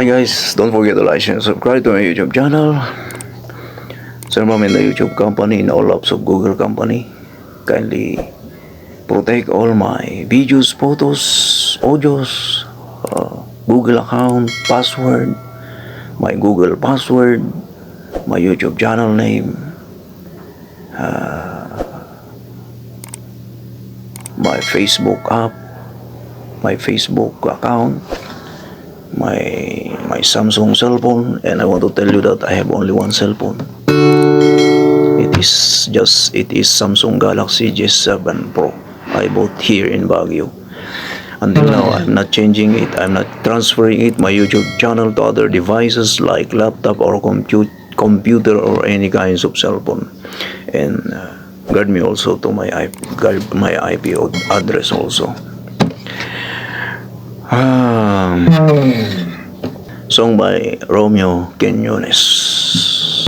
Hi guys, don't forget to like and subscribe to my YouTube channel. Sir Ma'am in the YouTube company and all apps of Google company. Kindly protect all my videos, photos, audios, Google account, password, my Google password, my YouTube channel name, my Facebook app, my Facebook account, my Samsung cell phone, and I want to tell you that I have only one cell phone. It is Samsung Galaxy J7 Pro. I bought here in Baguio. Until now, I'm not changing it. I'm not transferring it, my YouTube channel, to other devices like laptop or computer or any kinds of cell phone. And guard me also to my IP address also. Song by Romeo Quinones.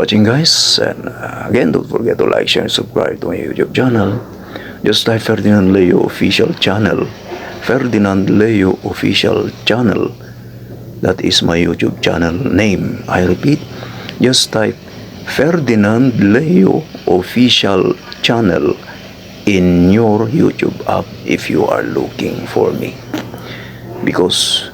watching, guys. And again, don't forget to like, share, and subscribe to my YouTube channel. Just type Ferdinand Leo Official Channel. Ferdinand Leo Official Channel. That is my YouTube channel name. I repeat, just type Ferdinand Leo Official Channel in your YouTube app if you are looking for me. Because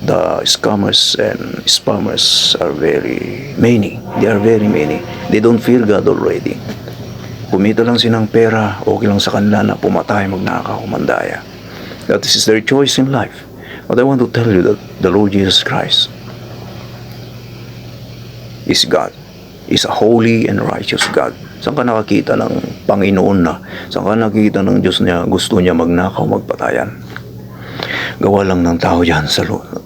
the scammers and spammers are very many. They are very many. They don't fear God already. Kumita lang silang pera, okay lang sa kanila na pumatay, magnakaw, mandaya. That is their choice in life. But I want to tell you that the Lord Jesus Christ is God. Is a holy and righteous God. Saan ka nakakita ng Panginoon na? Saan ka nakikita ng Diyos niya gusto niya magnakaw, magpatayan? Gawa lang ng tao yan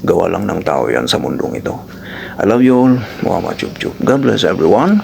gawa lang ng tao yan sa mundong ito. I love you all. Muhammad Chub Chub. God bless everyone.